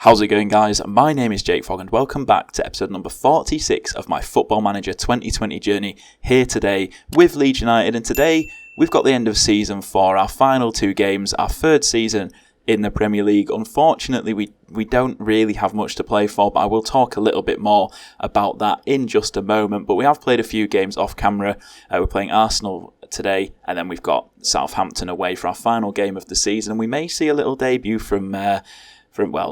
How's it going, guys? My name is Jakefog and welcome back to episode number 46 of my Football Manager 2020 journey here today with Leeds United. And today we've got the end of season for our final two games, our third season in the Premier League. Unfortunately, we don't really have much to play for, but I will talk a little bit more about that in just a moment. But we have played a few games off camera. We're playing Arsenal today, and then we've got Southampton away for our final game of the season. And we may see a little debut from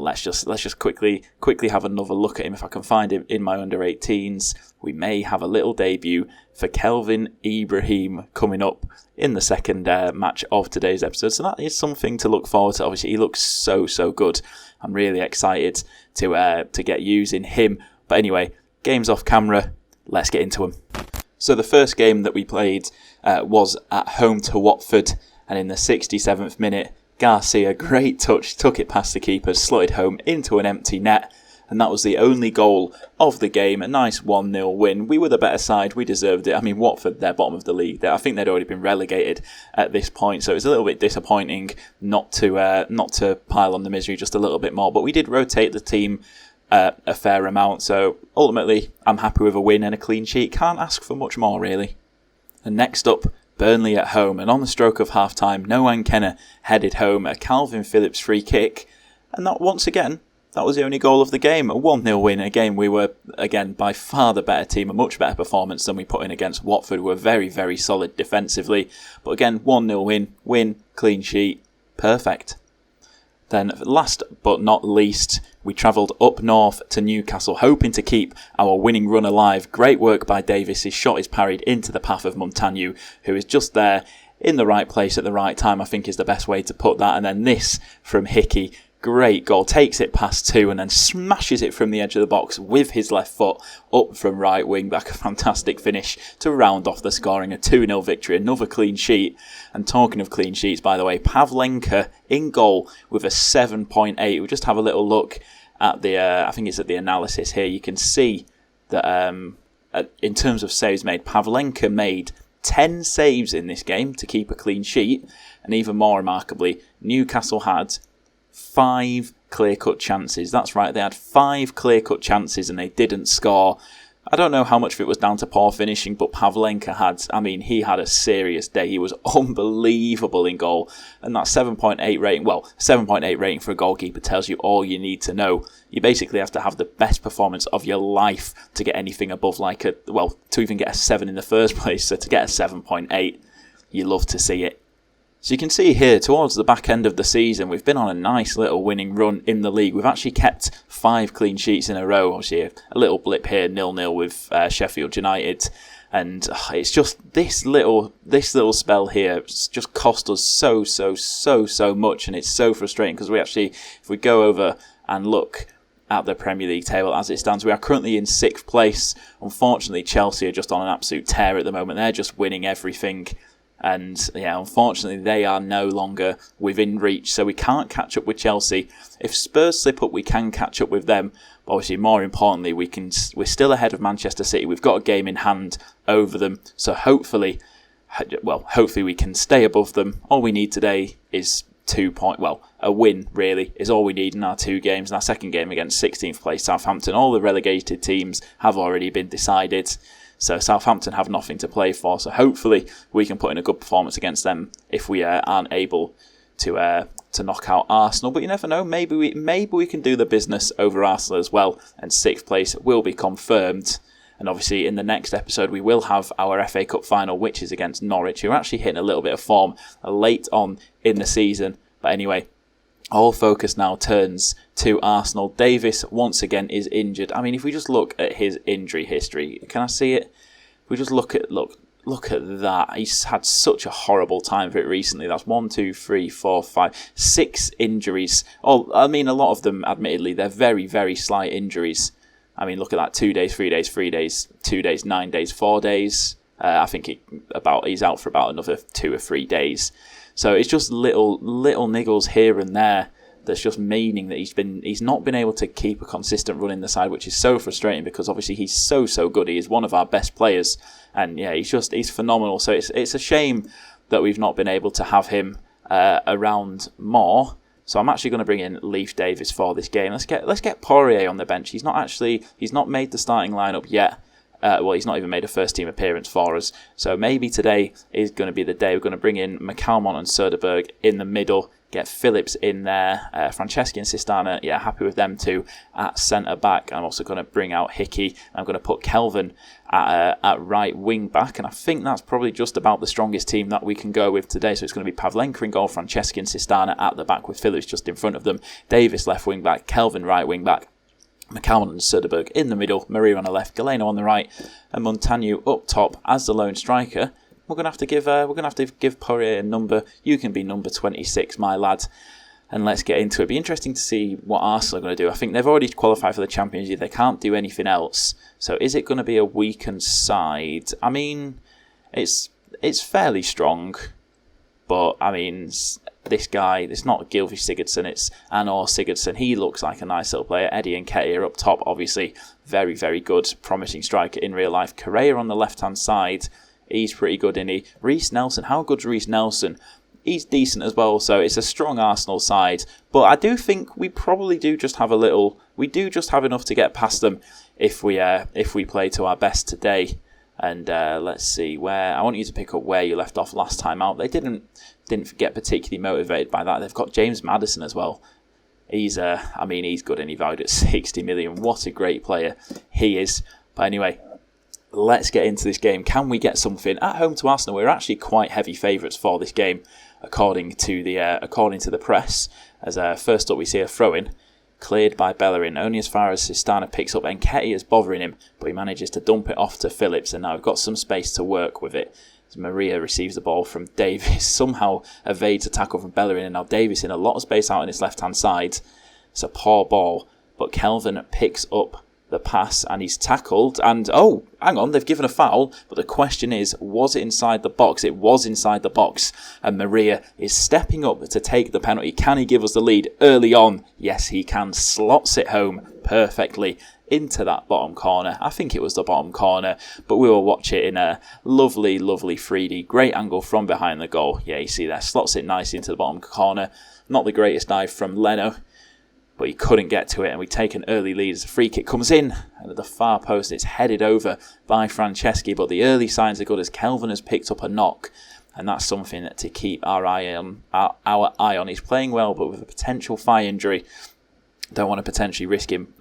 let's just quickly have another look at him. If I can find him in my under 18s, we may have a little debut for Kelvin Ibrahim coming up in the second match of today's episode. So that is something to look forward to. Obviously, he looks so good. I'm really excited to get using him. But anyway, games off camera. Let's get into them. So the first game that we played was at home to Watford, and in the 67th minute, Garcia, great touch, took it past the keeper, slotted home into an empty net, and that was the only goal of the game. A nice 1-0 win. We were the better side, we deserved it. I mean, Watford, they're bottom of the league. I think they'd already been relegated at this point, so it was a little bit disappointing not to pile on the misery just a little bit more. But we did rotate the team a fair amount, so ultimately I'm happy with a win and a clean sheet. Can't ask for much more, really. And next up, Burnley at home, and on the stroke of half-time, Noah Kenna headed home a Calvin Phillips free kick, and that was the only goal of the game, a 1-0 win. Again, we were, by far the better team, a much better performance than we put in against Watford. We were very, very solid defensively, but again, 1-0 win, clean sheet, perfect. Then, last but not least, we travelled up north to Newcastle, hoping to keep our winning run alive. Great work by Davis. His shot is parried into the path of Montagnu, who is just there in the right place at the right time, I think is the best way to put that. And then this from Hickey. Great goal, takes it past two and then smashes it from the edge of the box with his left foot up from right wing back. A fantastic finish to round off the scoring, a 2-0 victory, another clean sheet. And talking of clean sheets, by the way, Pavlenka in goal with a 7.8. We'll just have a little look at the, I think it's at the analysis here. You can see that in terms of saves made, Pavlenka made 10 saves in this game to keep a clean sheet. And even more remarkably, Newcastle had 5 clear-cut chances. That's right, they had 5 clear-cut chances and they didn't score. I don't know how much of it was down to poor finishing, but Pavlenka he had a serious day. He was unbelievable in goal. And that 7.8 rating, 7.8 rating for a goalkeeper tells you all you need to know. You basically have to have the best performance of your life to get anything above to even get a 7 in the first place. So to get a 7.8, you love to see it. So you can see here, towards the back end of the season, we've been on a nice little winning run in the league. We've actually kept 5 clean sheets in a row. Obviously, a little blip here, 0-0 with Sheffield United. And it's just this little spell here it's just cost us so much. And it's so frustrating because if we go over and look at the Premier League table as it stands, we are currently in 6th place. Unfortunately, Chelsea are just on an absolute tear at the moment. They're just winning everything. And unfortunately, they are no longer within reach, so we can't catch up with Chelsea. If Spurs slip up, we can catch up with them. But obviously, more importantly, we're still ahead of Manchester City. We've got a game in hand over them, so hopefully we can stay above them. All we need today is a win, really, is all we need in our 2 games. In our second game against 16th place Southampton, all the relegated teams have already been decided. So Southampton have nothing to play for. So hopefully we can put in a good performance against them if we aren't able to knock out Arsenal. But you never know. Maybe we can do the business over Arsenal as well. And 6th place will be confirmed. And obviously in the next episode we will have our FA Cup final, which is against Norwich, who are actually hitting a little bit of form late on in the season. But anyway, all focus now turns to Arsenal. Davis, once again, is injured. I mean, if we just look at his injury history, can I see it? If we just look at that. He's had such a horrible time of it recently. That's 6 injuries. Oh, I mean, a lot of them, admittedly, they're very, very slight injuries. I mean, look at that. 2 days, 3 days, 3 days, 2 days, 9 days, 4 days. I think he's out for about another 2 or 3 days. So it's just little niggles here and there that's just meaning that he's not been able to keep a consistent run in the side, which is so frustrating because obviously he's so good. He is one of our best players, and yeah, he's phenomenal. So it's a shame that we've not been able to have him around more. So I'm actually going to bring in Leif Davis for this game. Let's get Poirier on the bench. He's not made the starting lineup yet. He's not even made a first team appearance for us. So maybe today is going to be the day. We're going to bring in McCalmont and Söderberg in the middle. Get Phillips in there. Franceschi and Sistana, happy with them too at centre back. I'm also going to bring out Hickey. I'm going to put Kelvin at right wing back, and I think that's probably just about the strongest team that we can go with today. So it's going to be Pavlenka in goal, Franceschi and Sistana at the back with Phillips just in front of them. Davis left wing back, Kelvin right wing back. McCalmont and Söderberg in the middle, Maria on the left, Galeno on the right, and Montagno up top as the lone striker. We're gonna have to give Poirier a number. You can be number 26, my lad. And let's get into it. It'll be interesting to see what Arsenal are going to do. I think they've already qualified for the Champions League. They can't do anything else. So is it going to be a weakened side? I mean, it's fairly strong, but I mean, this guy, it's not Gylfi Sigurdsson, it's Anor Sigurdsson. He looks like a nice little player. Eddie Nketiah up top, obviously very, very good, promising striker in real life. Correa on the left-hand side. He's pretty good, isn't he? Reece Nelson, how good's Reece Nelson? He's decent as well, so it's a strong Arsenal side. But I do think we probably do just have enough to get past them if we play to our best today. And let's see where I want you to pick up where you left off last time out. They didn't get particularly motivated by that. They've got James Maddison as well. He's good, and he valued at 60 million. What a great player he is. But anyway, let's get into this game. Can we get something at home to Arsenal? We're actually quite heavy favourites for this game, according to the press. As first up, we see a throw-in cleared by Bellerin, only as far as Sistana picks up. Nketiah is bothering him, but he manages to dump it off to Phillips, and now we've got some space to work with it. As Maria receives the ball from Davis, somehow evades a tackle from Bellerin, and now Davis in a lot of space out on his left-hand side. It's a poor ball, but Kelvin picks up the pass and he's tackled, and oh, hang on, they've given a foul, but the question is, was it inside the box? It was inside the box, and Maria is stepping up to take the penalty. Can he give us the lead early on? Yes, he can. Slots it home perfectly into that bottom corner. I think it was the bottom corner, but we will watch it in a lovely 3D. Great angle from behind the goal. Yeah, you see there, slots it nicely into the bottom corner. Not the greatest dive from Leno, but he couldn't get to it, and we take an early lead as a free kick comes in, and at the far post it's headed over by Franceschi, but the early signs are good as Kelvin has picked up a knock, and that's something to keep our eye on. He's playing well, but with a potential thigh injury, don't want to potentially risk him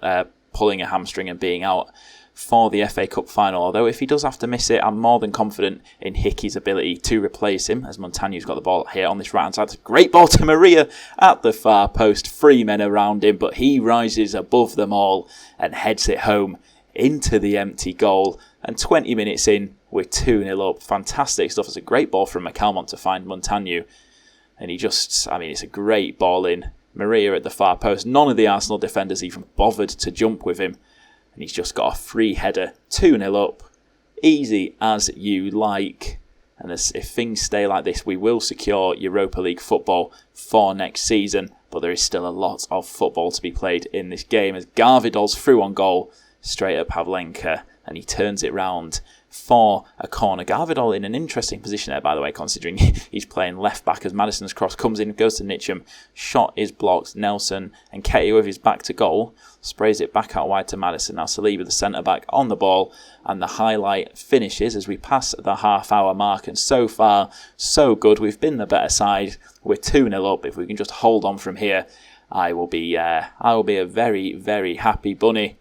pulling a hamstring and being out for the FA Cup final. Although if he does have to miss it, I'm more than confident in Hickey's ability to replace him, as Montagno's got the ball here on this right hand side. Great ball to Maria at the far post, 3 men around him, but he rises above them all and heads it home into the empty goal. And 20 minutes in, we're 2-0 up. Fantastic stuff. It's a great ball from McCalmont to find Montagno, and it's a great ball in. Maria at the far post, none of the Arsenal defenders even bothered to jump with him, and he's just got a free header. 2-0 up, easy as you like. And if things stay like this, we will secure Europa League football for next season. But there is still a lot of football to be played in this game, as Garvidol's through on goal, straight at Pavlenka, and he turns it round for a corner. Garvidol in an interesting position there, by the way, considering he's playing left back as Maddison's cross comes in, goes to Nitcham, shot is blocked. Nelson and Nketiah with his back to goal sprays it back out wide to Maddison. Now Saliba, the centre back, on the ball, and the highlight finishes as we pass the half-hour mark. And so far, so good. We've been the better side. We're 2-0 up. If we can just hold on from here, I will be a very, very happy bunny.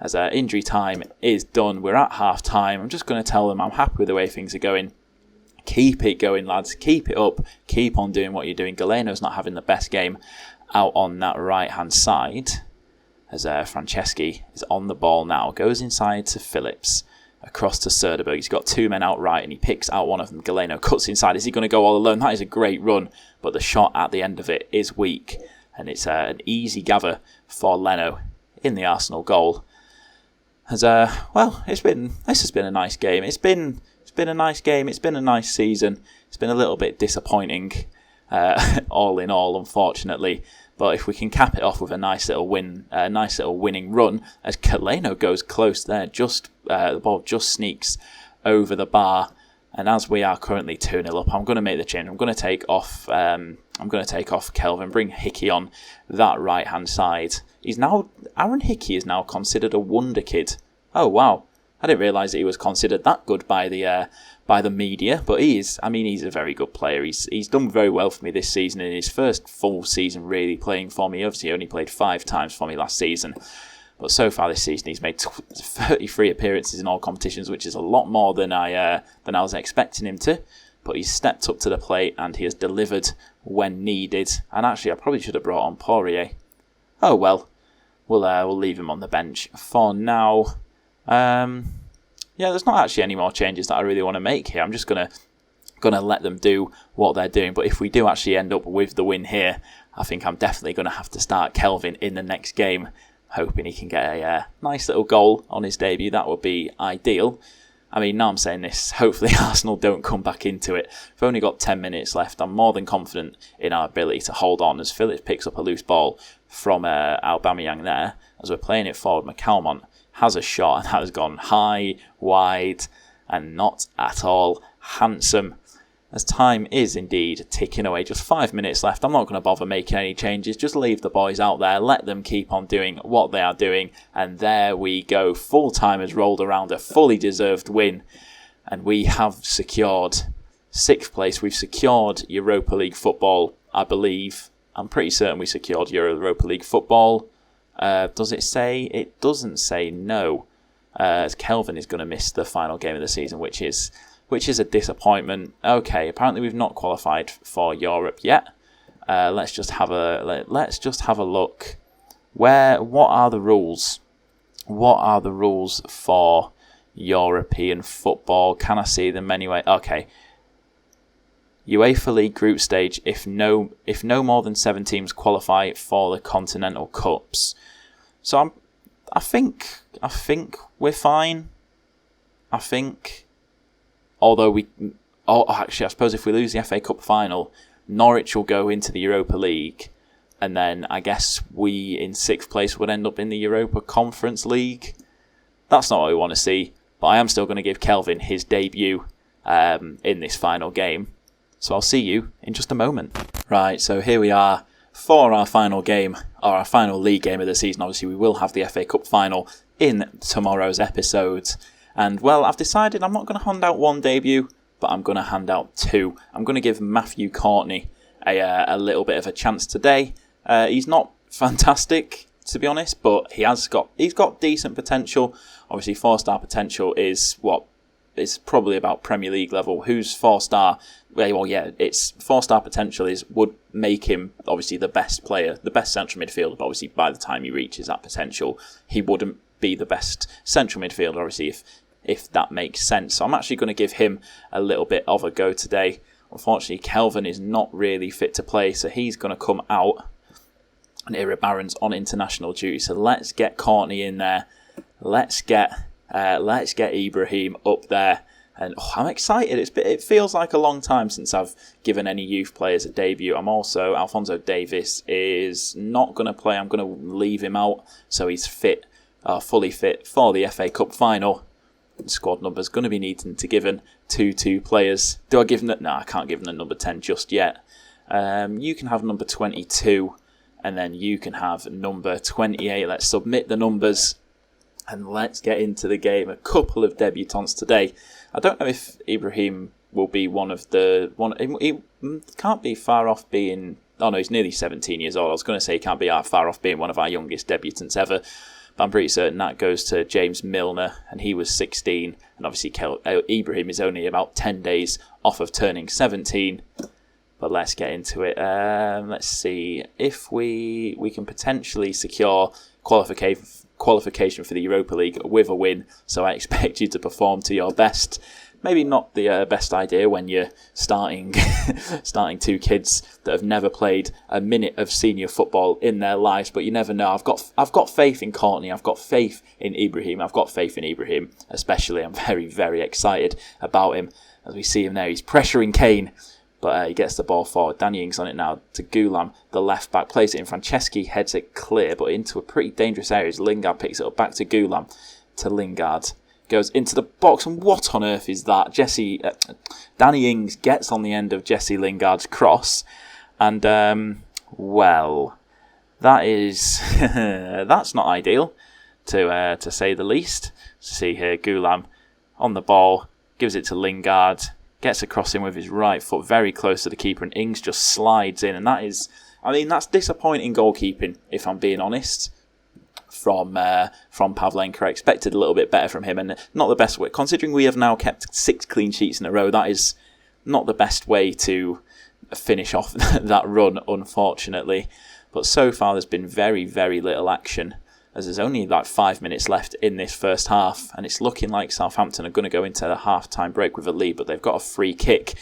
As injury time is done, we're at half time. I'm just going to tell them I'm happy with the way things are going. Keep it going, lads. Keep it up. Keep on doing what you're doing. Galeno's not having the best game out on that right-hand side. As Franceschi is on the ball now. Goes inside to Phillips. Across to Söderberg. He's got 2 men out right, and he picks out one of them. Galeno cuts inside. Is he going to go all alone? That is a great run, but the shot at the end of it is weak. And it's an easy gather for Leno in the Arsenal goal. This has been a nice game. It's been a nice game. It's been a nice season. It's been a little bit disappointing, all in all, unfortunately. But if we can cap it off with a nice little win, a nice little winning run, as Galeno goes close there, the ball just sneaks over the bar, And as we are currently 2-0 up, I'm going to make the change. I'm going to take off Kelvin, bring Hickey on that right-hand side. Aaron Hickey is now considered a wonder kid. Oh, wow. I didn't realise that he was considered that good by the media, but he is. I mean, he's a very good player. He's done very well for me this season in his first full season really playing for me. Obviously, he only played 5 times for me last season. But so far this season, he's made 33 appearances in all competitions, which is a lot more than I was expecting him to. But he's stepped up to the plate and he has delivered when needed. And actually, I probably should have brought on Poirier. Oh well, we'll leave him on the bench for now. There's not actually any more changes that I really want to make here. I'm just gonna let them do what they're doing. But if we do actually end up with the win here, I think I'm definitely going to have to start Kelvin in the next game. Hoping he can get a nice little goal on his debut. That would be ideal. I mean, now I'm saying this, hopefully Arsenal don't come back into it. We've only got 10 minutes left. I'm more than confident in our ability to hold on as Phillips picks up a loose ball from Aubameyang there. As we're playing it forward, McCalmont has a shot and that has gone high, wide and not at all handsome. As time is indeed ticking away, just 5 minutes left. I'm not going to bother making any changes. Just leave the boys out there. Let them keep on doing what they are doing. And there we go. Full time has rolled around, a fully deserved win. And we have secured 6th place. We've secured Europa League football, I believe. I'm pretty certain we secured Europa League football. Does it say? It doesn't say no. As Kelvin is going to miss the final game of the season, which is a disappointment. Okay, apparently we've not qualified for Europe yet. Let's just have a look. What are the rules? What are the rules for European football? Can I see them anyway? Okay. UEFA League group stage if no more than 7 teams qualify for the Continental Cups. So I think we're fine. I think. Actually, I suppose if we lose the FA Cup final, Norwich will go into the Europa League, and then I guess we in 6th place would end up in the Europa Conference League. That's not what we want to see, but I am still going to give Kelvin his debut in this final game. So I'll see you in just a moment. Right, so here we are for our final game, or our final league game of the season. Obviously, we will have the FA Cup final in tomorrow's episode. And, well, I've decided I'm not going to hand out 1 debut, but I'm going to hand out 2. I'm going to give Matthew Courtney a little bit of a chance today. He's not fantastic, to be honest, but he's got decent potential. Obviously, 4-star potential is it's probably about Premier League level. Who's 4-star? Well, yeah, it's 4-star potential would make him obviously the best player, the best central midfielder. But obviously, by the time he reaches that potential, he wouldn't be the best central midfielder. Obviously, if that makes sense. So I'm actually going to give him a little bit of a go today. Unfortunately, Kelvin is not really fit to play, so he's going to come out. And Iribarren's on international duty, so let's get Courtney in there. Let's get Ibrahim up there. And I'm excited. It feels like a long time since I've given any youth players a debut. Alphonso Davies is not going to play. I'm going to leave him out so he's fully fit for the FA Cup final. The squad number's going to be needing to given to 2 players. Do I give them No, I can't give them the number 10 just yet. You can have number 22 and then you can have number 28. Let's submit the numbers and let's get into the game. A couple of debutants today. I don't know if Ibrahim will be he can't be far off being... Oh no, he's nearly 17 years old. I was going to say he can't be far off being one of our youngest debutants ever. But I'm pretty certain that goes to James Milner, and he was 16. And obviously Ibrahim is only about 10 days off of turning 17. But let's get into it. Let's see if we can potentially secure qualification for the Europa League with a win. So I expect you to perform to your best. Maybe not the best idea when you're starting 2 kids that have never played a minute of senior football in their lives, but you never know. I've got faith in Courtney. I've got faith in Ibrahim. Especially. I'm very, very excited about him. As we see him there, he's pressuring Kane, but he gets the ball forward. Danny Ings on it now to Gulam, the left back, plays it in. Franceschi heads it clear, but into a pretty dangerous area as Lingard picks it up back to Gulam, to Lingard. goes into the box, and what on earth is that? Danny Ings gets on the end of Jesse Lingard's cross, and that is that's not ideal, to say the least. See here, Goulam on the ball, gives it to Lingard, gets across him with his right foot, very close to the keeper, and Ings just slides in, and that's disappointing goalkeeping, if I'm being honest. From Pavlenka. I expected a little bit better from him, and not the best way. Considering we have now kept 6 clean sheets in a row, that is not the best way to finish off that run, unfortunately. But so far there's been very, very little action, as there's only like 5 minutes left in this first half, and it's looking like Southampton are going to go into the half-time break with a lead, but they've got a free kick.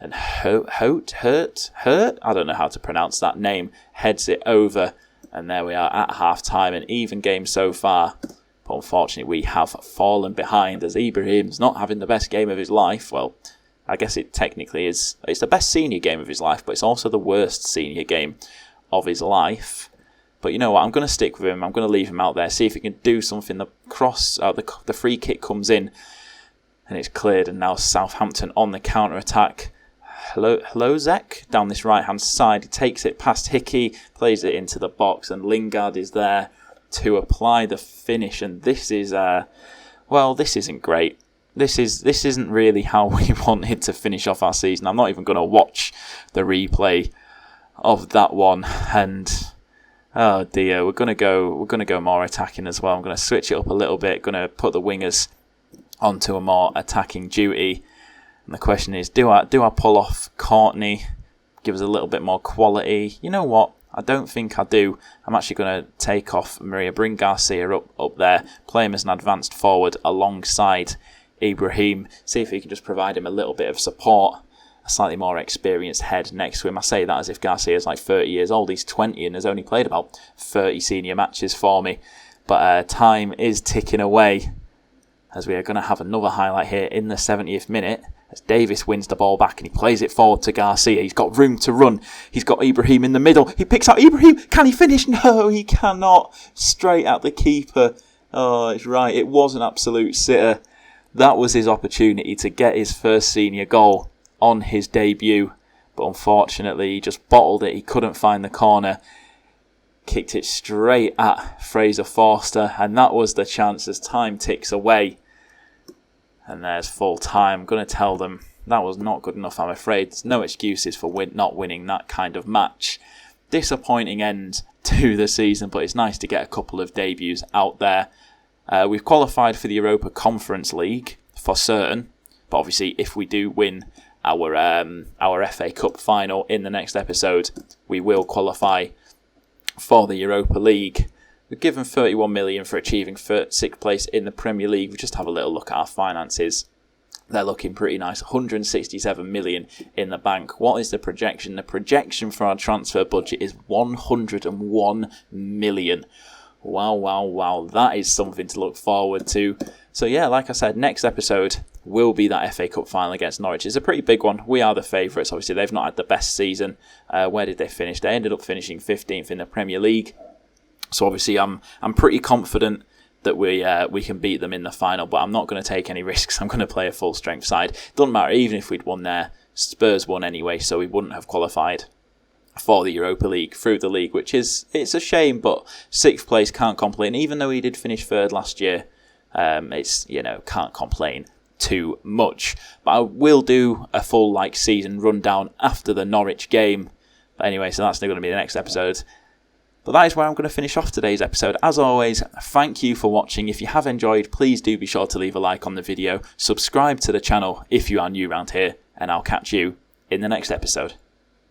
And Hurt, I don't know how to pronounce that name, heads it over. And there we are at half-time, an even game so far. But unfortunately, we have fallen behind as Ibrahim's not having the best game of his life. Well, I guess it technically is. It's the best senior game of his life, but it's also the worst senior game of his life. But you know what? I'm going to stick with him. I'm going to leave him out there, see if he can do something. The free kick comes in, and it's cleared. And now Southampton on the counter-attack. Hlozek down this right-hand side. He takes it past Hickey, plays it into the box, and Lingard is there to apply the finish. And this is, this isn't great. This isn't really how we wanted to finish off our season. I'm not even going to watch the replay of that one. And oh dear, we're going to go more attacking as well. I'm going to switch it up a little bit. Going to put the wingers onto a more attacking duty. And the question is, do I pull off Courtney, give us a little bit more quality? You know what? I don't think I do. I'm actually going to take off Maria, bring Garcia up there, play him as an advanced forward alongside Ibrahim, see if he can just provide him a little bit of support, a slightly more experienced head next to him. I say that as if Garcia's like 30 years old. He's 20 and has only played about 30 senior matches for me. But time is ticking away, as we are going to have another highlight here in the 70th minute. As Davis wins the ball back and he plays it forward to Garcia. He's got room to run. He's got Ibrahim in the middle. He picks out Ibrahim. Can he finish? No, he cannot. Straight at the keeper. Oh, it's right. It was an absolute sitter. That was his opportunity to get his first senior goal on his debut. But unfortunately, he just bottled it. He couldn't find the corner. Kicked it straight at Fraser Forster. And that was the chance as time ticks away. And there's full time. I'm going to tell them that was not good enough, I'm afraid. There's no excuses for not winning that kind of match. Disappointing end to the season, but it's nice to get a couple of debuts out there. We've qualified for the Europa Conference League for certain, but obviously if we do win our FA Cup final in the next episode, we will qualify for the Europa League. We're given 31 million for achieving 6th place in the Premier League. We just have a little look at our finances. They're looking pretty nice. 167 million in the bank. What is the projection? The projection for our transfer budget is 101 million. Wow. That is something to look forward to. So yeah, like I said, next episode will be that FA Cup final against Norwich. It's a pretty big one. We are the favourites. Obviously, they've not had the best season. Where did they finish? They ended up finishing 15th in the Premier League. So obviously I'm pretty confident that we can beat them in the final, but I'm not going to take any risks. I'm going to play a full strength side. Doesn't matter, even if we'd won there, Spurs won anyway, so we wouldn't have qualified for the Europa League through the league, it's a shame, but 6th place, can't complain. Even though he did finish 3rd last year, can't complain too much. But I will do a full season rundown after the Norwich game. But anyway, so that's going to be the next episode. But that is where I'm going to finish off today's episode. As always, thank you for watching. If you have enjoyed, please do be sure to leave a like on the video. Subscribe to the channel if you are new around here, and I'll catch you in the next episode.